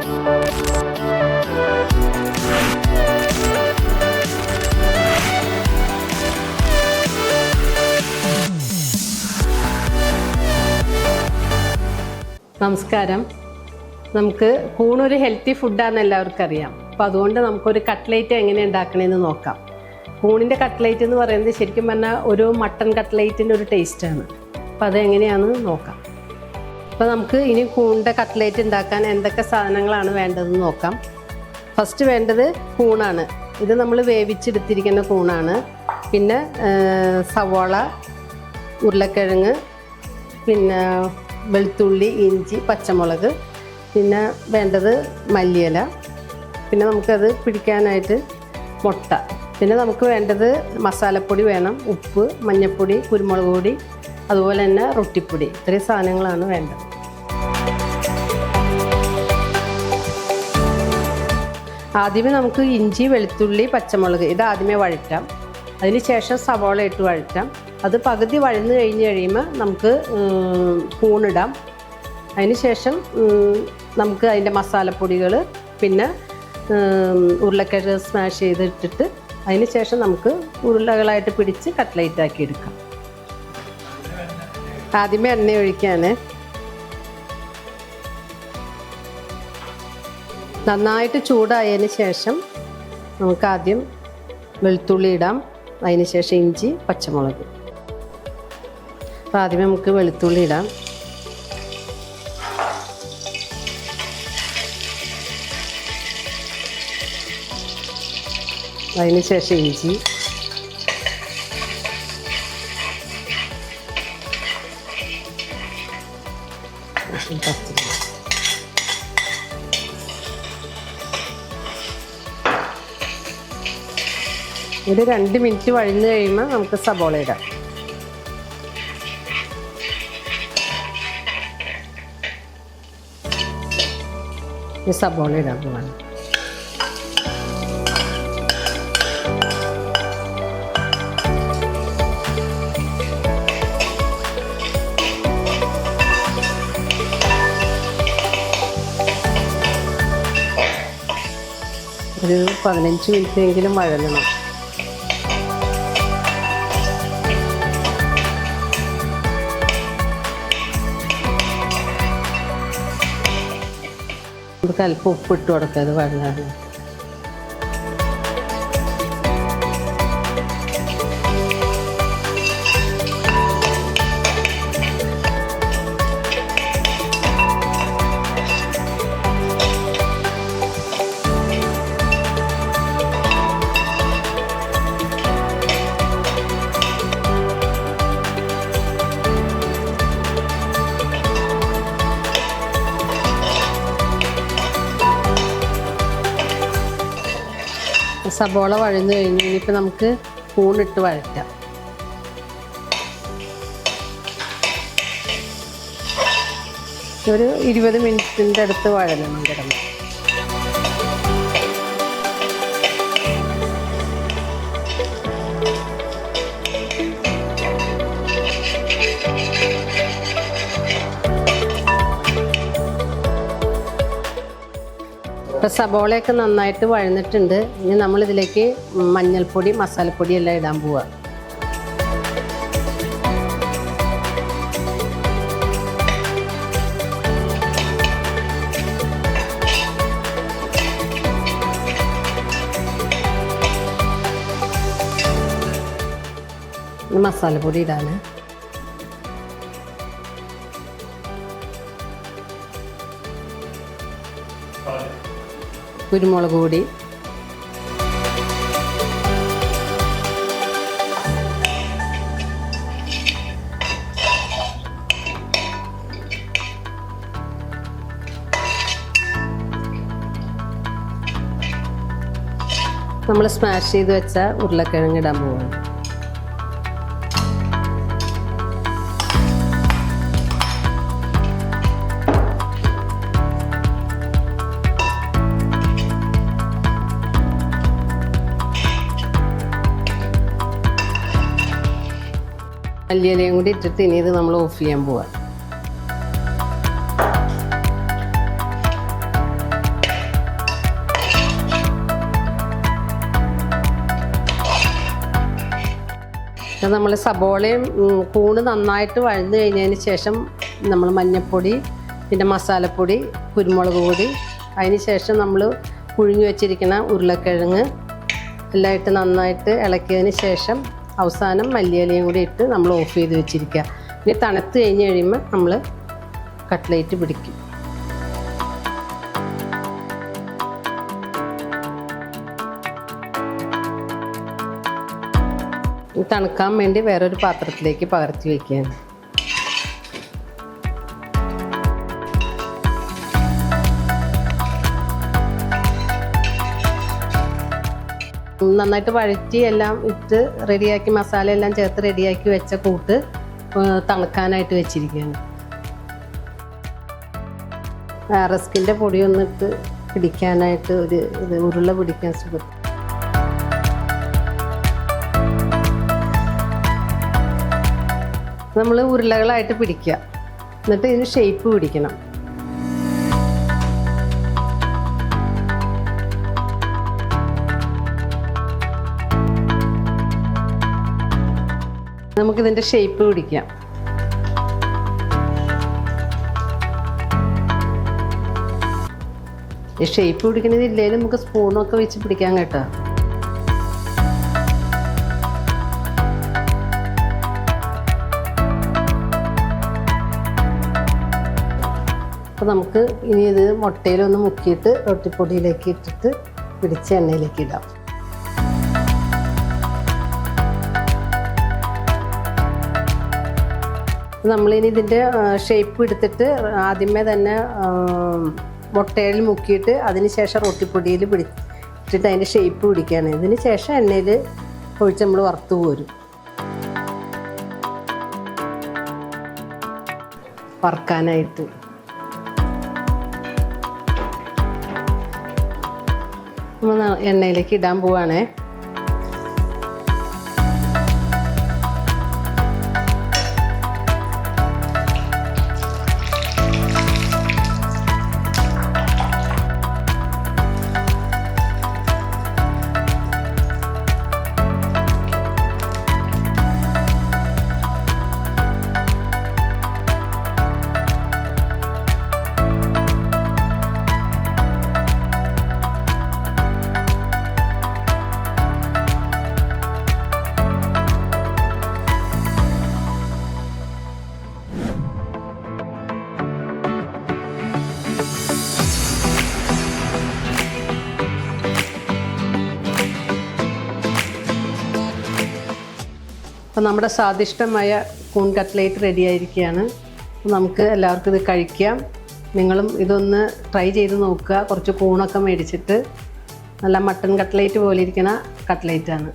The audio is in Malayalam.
നമസ്കാരം. നമുക്ക് കൂണൊരു ഹെൽത്തി ഫുഡാണെന്ന് എല്ലാവർക്കും അറിയാം. അപ്പോൾ അതുകൊണ്ട് നമുക്കൊരു കട്ട്ലേറ്റ് എങ്ങനെ ഉണ്ടാക്കണമെന്ന് നോക്കാം. കൂണിൻ്റെ കട്ട്ലേറ്റ് എന്ന് പറയുന്നത് ശരിക്കും പറഞ്ഞാൽ ഒരു മട്ടൺ കട്ട്ലേറ്റിൻ്റെ ഒരു ടേസ്റ്റാണ്. അപ്പോൾ അതെങ്ങനെയാണെന്ന് നോക്കാം. അപ്പോൾ നമുക്ക് ഇനി കൂണിൻ്റെ കട്ട്ലേറ്റ് ഉണ്ടാക്കാൻ എന്തൊക്കെ സാധനങ്ങളാണ് വേണ്ടതെന്ന് നോക്കാം. ഫസ്റ്റ് വേണ്ടത് കൂണാണ്. ഇത് നമ്മൾ വേവിച്ചെടുത്തിരിക്കുന്ന കൂണാണ്. പിന്നെ സവാള, ഉരുളക്കിഴങ്ങ്, പിന്നെ വെളുത്തുള്ളി, ഇഞ്ചി, പച്ചമുളക്, പിന്നെ വേണ്ടത് മല്ലിയില, പിന്നെ നമുക്കത് പിടിക്കാനായിട്ട് മുട്ട, പിന്നെ നമുക്ക് വേണ്ടത് മസാലപ്പൊടി വേണം, ഉപ്പ്, മഞ്ഞൾപ്പൊടി, കുരുമുളക് പൊടി, അതുപോലെ തന്നെ റൊട്ടിപ്പൊടി. ഇത്രയും സാധനങ്ങളാണ് വേണ്ടത്. ആദ്യമേ നമുക്ക് ഇഞ്ചി, വെളുത്തുള്ളി, പച്ചമുളക് ഇത് ആദ്യമേ വഴറ്റാം. അതിന് ശേഷം സവാള ഇട്ട് വഴറ്റാം. അത് പകുതി വഴന്ന് കഴിയുമ്പോൾ നമുക്ക് കൂണിടാം. അതിന് ശേഷം നമുക്ക് അതിൻ്റെ മസാലപ്പൊടികൾ, പിന്നെ ഉരുളക്കിഴങ്ങ് സ്മാഷ് ചെയ്തിട്ടിട്ട് അതിന് ശേഷം നമുക്ക് ഉരുളകളായിട്ട് പിടിച്ച് കട്ട്ലേറ്റ് ആക്കി എടുക്കാം. ആദ്യമേ എണ്ണ ഒഴിക്കാൻ. നന്നായിട്ട് ചൂടായതിന് ശേഷം നമുക്ക് ആദ്യം വെളുത്തുള്ളി ഇടാം. അതിന് ശേഷം ഇഞ്ചി, പച്ചമുളക്. അപ്പോൾ ആദ്യമേ നമുക്ക് വെളുത്തുള്ളി ഇടാം. അതിന് ശേഷം ഇഞ്ചി, ഒരു 2 മിനിറ്റ് വഴന്ന് കഴിയുമ്പോൾ നമുക്ക് സബോള ഇടാം. സബോള ഇടാൻ പോവാണ്. ഒരു 15 മിനിറ്റെങ്കിലും വഴങ്ങണം. നമുക്ക് അല്പം ഉപ്പിട്ട് കൊടുക്കുക. അത് വഴങ്ങാൻ. സബോള വഴന്ന് കഴിഞ്ഞ് ഇനിയിപ്പോൾ നമുക്ക് കൂണിട്ട് വഴറ്റാം. ഒരു 20 മിനിറ്റിൻ്റെ അടുത്ത് വഴരണം കിടന്ന്. ഇപ്പോൾ സബോളയൊക്കെ നന്നായിട്ട് വഴന്നിട്ടുണ്ട്. ഇനി നമ്മളിതിലേക്ക് മഞ്ഞൾപ്പൊടി, മസാലപ്പൊടി എല്ലാം ഇടാൻ പോവുക. മസാലപ്പൊടി ഇടാണ്. കുരുമുളക് പൊടി, നമ്മൾ സ്മാഷ് ചെയ്ത് വെച്ച ഉരുളക്കിഴങ്ങ് ഇടാൻ പോവാണ്. മല്ലിയിലയും കൂടി ഇട്ടിട്ട് ഇനി ഇത് നമ്മൾ ഓഫ് ചെയ്യാൻ പോവാം. നമ്മൾ സബോളയും കൂണ് നന്നായിട്ട് വഴന്നു കഴിഞ്ഞതിന് ശേഷം നമ്മൾ മഞ്ഞൾപ്പൊടി, പിന്നെ മസാലപ്പൊടി, കുരുമുളക് പൊടി, അതിന് ശേഷം നമ്മൾ പുഴുങ്ങി വെച്ചിരിക്കുന്ന ഉരുളക്കിഴങ്ങ് എല്ലാം ഇട്ട് നന്നായിട്ട് ഇളക്കിയതിന് ശേഷം അവസാനം മല്ലിയിലയും കൂടി ഇട്ട് നമ്മൾ ഓഫ് ചെയ്ത് വെച്ചിരിക്കുക. ഇനി തണുത്ത് കഴിഞ്ഞ് കഴിയുമ്പോൾ നമ്മൾ കട്ട്ലേറ്റ് പിടിക്കും. തണുക്കാൻ വേണ്ടി വേറൊരു പാത്രത്തിലേക്ക് പകർത്തി വയ്ക്കുകയാണ്. നന്നായിട്ട് വഴറ്റി എല്ലാം ഇട്ട് റെഡിയാക്കി മസാല എല്ലാം ചേർത്ത് റെഡിയാക്കി വെച്ച കൂട്ട് തണുക്കാനായിട്ട് വെച്ചിരിക്കുകയാണ്. റസ്കിൻ്റെ പൊടി ഒന്നിട്ട് പിടിക്കാനായിട്ട് ഇത് ഉരുള പിടിക്കാൻ സുഖം. നമ്മൾ ഉരുളകളായിട്ട് പിടിക്കുക, എന്നിട്ട് ഇതിന് ഷേപ്പ് പിടിക്കണം. നമുക്കിതിൻ്റെ ഷേപ്പ് പിടിക്കാം. ഈ ഷേപ്പ് പിടിക്കണതില്ലേലും നമുക്ക് സ്പൂണൊക്കെ വെച്ച് പിടിക്കാൻ കേട്ടോ. അപ്പോൾ നമുക്ക് ഇനി ഇത് മുട്ടയിലൊന്ന് മുക്കിയിട്ട് റൊട്ടിപ്പൊടിയിലേക്ക് ഇട്ടിട്ട് പിടിച്ച് എണ്ണയിലേക്ക് ഇടാം. നമ്മളിനി ഇതിൻ്റെ ഷേപ്പ് എടുത്തിട്ട് ആദ്യമേ തന്നെ മുട്ടയിൽ മുക്കിയിട്ട് അതിന് ശേഷം റൊട്ടിപ്പൊടിയിൽ പിടിച്ചിട്ട് അതിൻ്റെ ഷേപ്പ് പിടിക്കുകയാണ്. ഇതിന് ശേഷം എണ്ണയിൽ ഒഴിച്ച് നമ്മൾ വറുത്ത് പോരും. വറുക്കാനായിട്ട് നമ്മൾ എണ്ണയിലേക്ക് ഇടാൻ പോവാണേ. അപ്പോൾ നമ്മുടെ സ്വാദിഷ്ടമായ കൂൺ കട്ട്ലേറ്റ് റെഡി ആയിരിക്കുകയാണ്. നമുക്ക് എല്ലാവർക്കും ഇത് കഴിക്കാം. നിങ്ങളും ഇതൊന്ന് ട്രൈ ചെയ്ത് നോക്കുക. കുറച്ച് കൂണൊക്കെ മേടിച്ചിട്ട് നല്ല മട്ടൺ കട്ട്ലേറ്റ് പോലെ ഇരിക്കുന്ന കട്ട്ലേറ്റാണ്.